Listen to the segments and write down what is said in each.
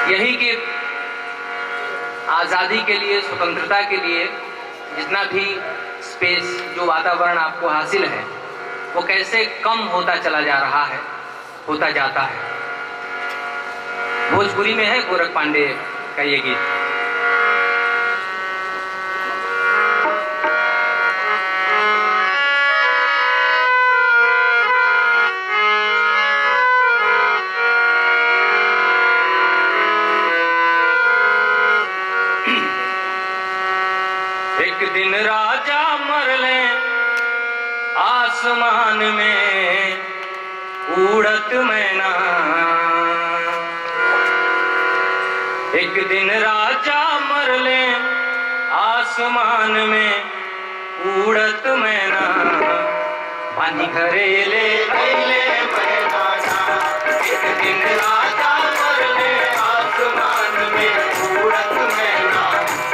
यही कि आज़ादी के लिए, स्वतंत्रता के लिए जितना भी स्पेस, जो वातावरण आपको हासिल है, वो कैसे कम होता चला जा रहा है, होता जाता है। भोजपुरी में है गोरख पांडे का ये गीत। एक दिन राजा मरले आसमान में उड़त मैना, एक दिन राजा मरले आसमान में उड़त मैना, पानी घरे ले अइले मैना। एक दिन राजा मरले आसमान में उड़त मैना,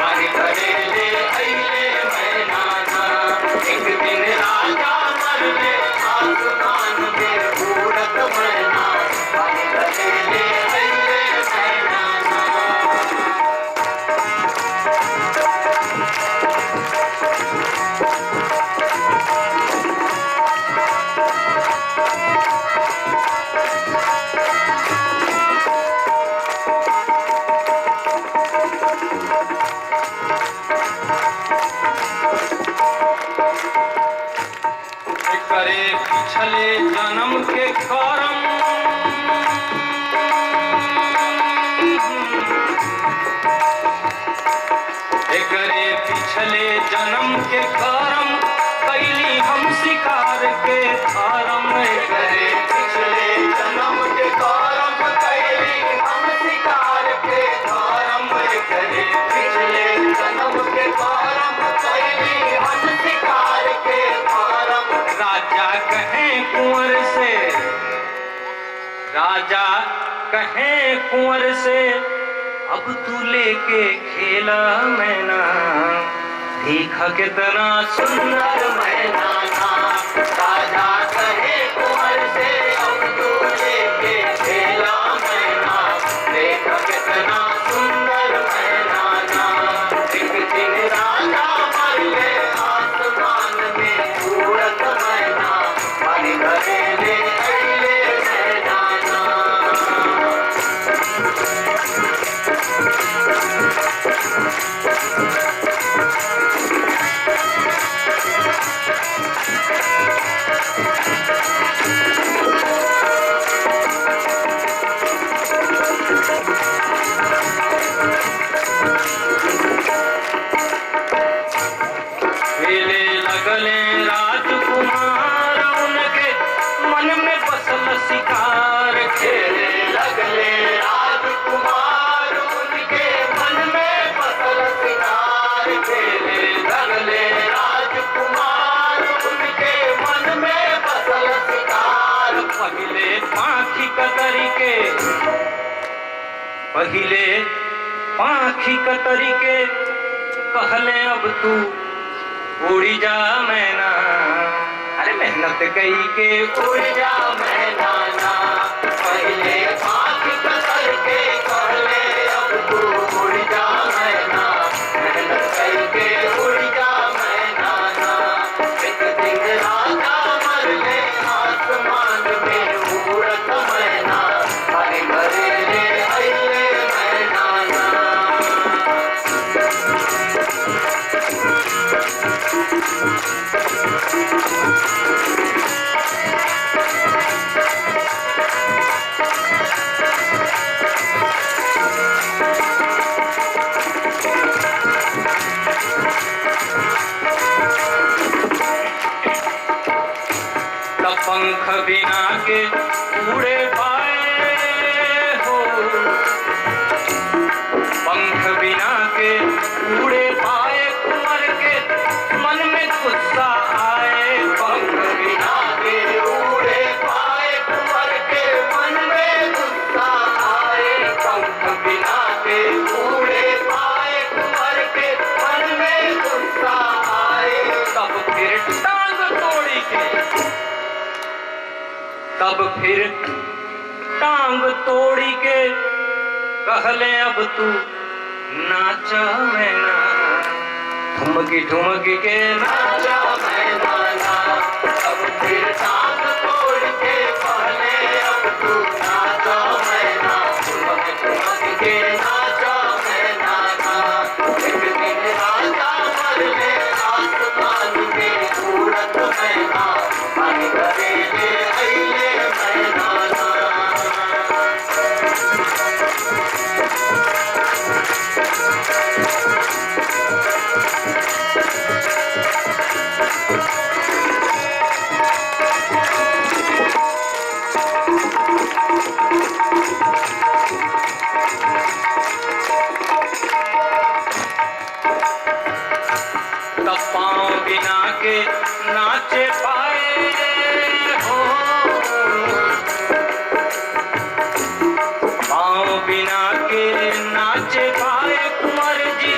पानी घरे ले अइले मैना। एक दिन राजा मरले आसमान में उड़त मैना, पानी घरे ले अइले मैना। करे पिछले जन्म के करम, करे पिछले जन्म के करम, कैली हम शिकार के फारम। करे पिछले जन्म के करम, कैली हम शिकार के फारम। करे पिछले जन्म के करम, कैली हम शिकार के फारम। राजा कहें कुंवर से, राजा कहें कुंवर से, अब तू लेके खेला मैना, देखा कितना सुंदर मैना। राजा कहे कुंवर से, अब तू लेके खेला मैना, देखा कितना सुंदर मैना। एक दिन राजा मरले आसमान में उड़त मैना, पानी घरे ले अइले मैना। खेले लगले राजकुमार, उनके मन में बसल शिकार। खेले लगले राजकुमार, उनके मन में बसल शिकार। खेले लगले राजकुमार, उनके मन में बसल शिकार। पहिले पाखी कतरी के, पहिले पाखी कतरी के, कहले अब तू उड़ी जा मैना। अरे मेहनत कई के उड़ जा मैना। पहिले पाखी कतर के कहले अब तू उड़ जा मैना। मेहनत कई के उड़ जा मैना। एक दिन राजा मरले आसमान में उड़त मैना, पानी घरे ले अइले मैना। पंख बिना के उड़े पाए हो, पंख बिना के उड़े पाए, कुंवर के मन में गुस्सा आए। पंख बिना के उड़े पाए, कुंवर के मन में गुस्सा आए। पंख बिना के उड़े पाए, कुंवर के मन में गुस्सा आए। तब फिर टांग तोड़ी के, तब फिर टांग तोड़ी के कहले अब तू नाचा मैना, ठुमकी ठुमकी के नाचा मैना ना। अब फिर टांग तोड़ के कहले अब तू नाचा मैना, ठुमकी ठुमकी के नाचा मैना ना। एक दिन राजा मर ले आसमान में सूरत मैना, पानी करे ले अइले मैना ना। नाचे पाए हो, पाँव बिना के नाचे पाए कुंवर जी,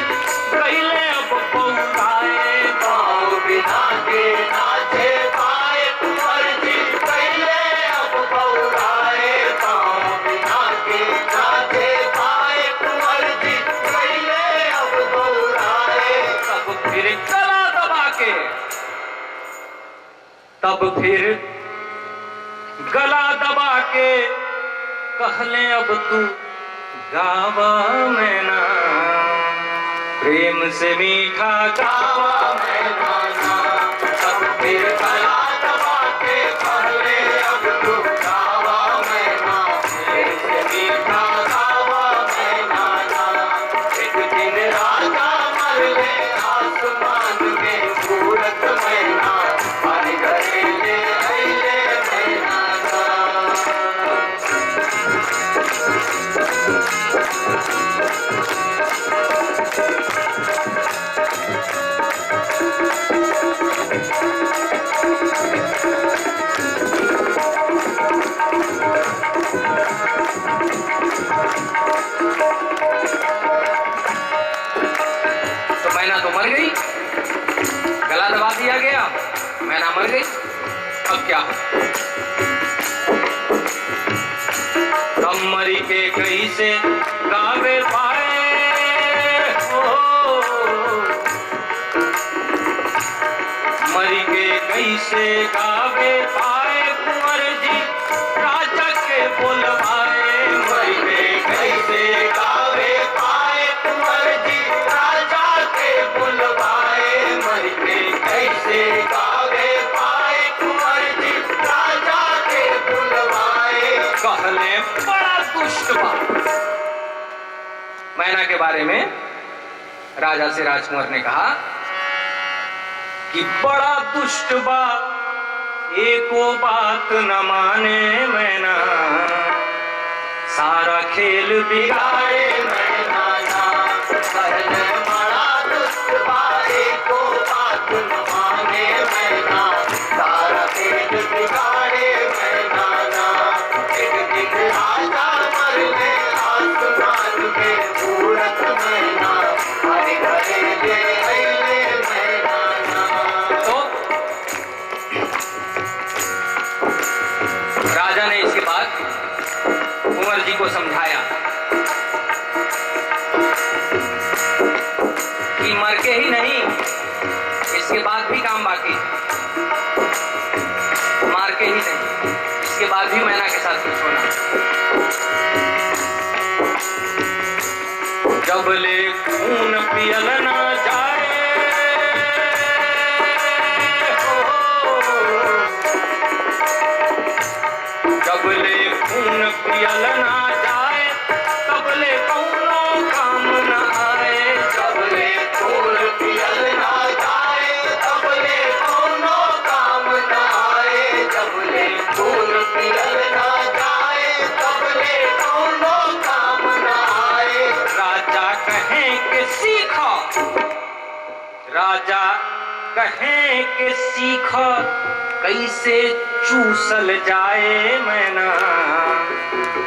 कहले अब पौराए। पाँव बिना के नाचे पाए कुंवर जी, कहले अब पौराए। पाँव बिना के नाचे पाए कुंवर जी, कहले अब पौराए। तब फिर गला दबा के, तब फिर गला दबा के कहले अब तू गावा मैना, प्रेम से मीठा गावा मैना ना। तब फिर गला दबा के कहले अब तू गावा मैना, प्रेम से मीठा गावा मैना ना। एक दिन राजा मर ले आसमान में सूरत मैना, पानी करे ले अइले मैना ना। तो मैना तो मर गई, गला दबा दिया गया, मैना मर गई। अब क्या? तब मरी के कैसे गावे पाए हो, मरी के कैसे गावे पाए कुंवर जी, राजा के बुलवाए। मरी के कैसे गावे पाए कुंवर जी, राजा के बुलवाए। मरी के कैसे गावे पाए कुंवर जी, राजा के बुलवाए। कहले बड़ा दुष्ट बा। मैना के बारे में राजा से राजकुमार ने कहा कि बड़ा दुष्ट बा, एको बात न माने मैना, सारा खेल बिगाड़े मैना ना। कहले बड़ा दुष्ट बा, एको बात न माने मैना, सारा खेल बिगाड़े मैना ना। एक दिन राजा मर ले आसमान में सूरत मैना, पानी करे ले अइले मैना ना। तो राजा ने इसके बाद कुंवर जी को समझाया कि मर के ही नहीं, इसके बाद भी काम बाकी, मार के ही नहीं, इसके बाद भी मैना के साथ कुछ होना। जब ले खून पियल ना जाए हो, जब ले खून पियल ना जाए, तब ले कौनो काम न आए। जब ले खून पियल ना जाए, तब ले कौनो काम न आए। जब ले खून पियल ना जाए, तब ले कौनो काम न आए। राजा कहें कि सीखो, राजा कहें कि सीखो, कैसे चूसल जाए मैना,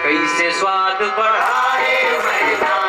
कैसे स्वाद बढ़ाए मैना।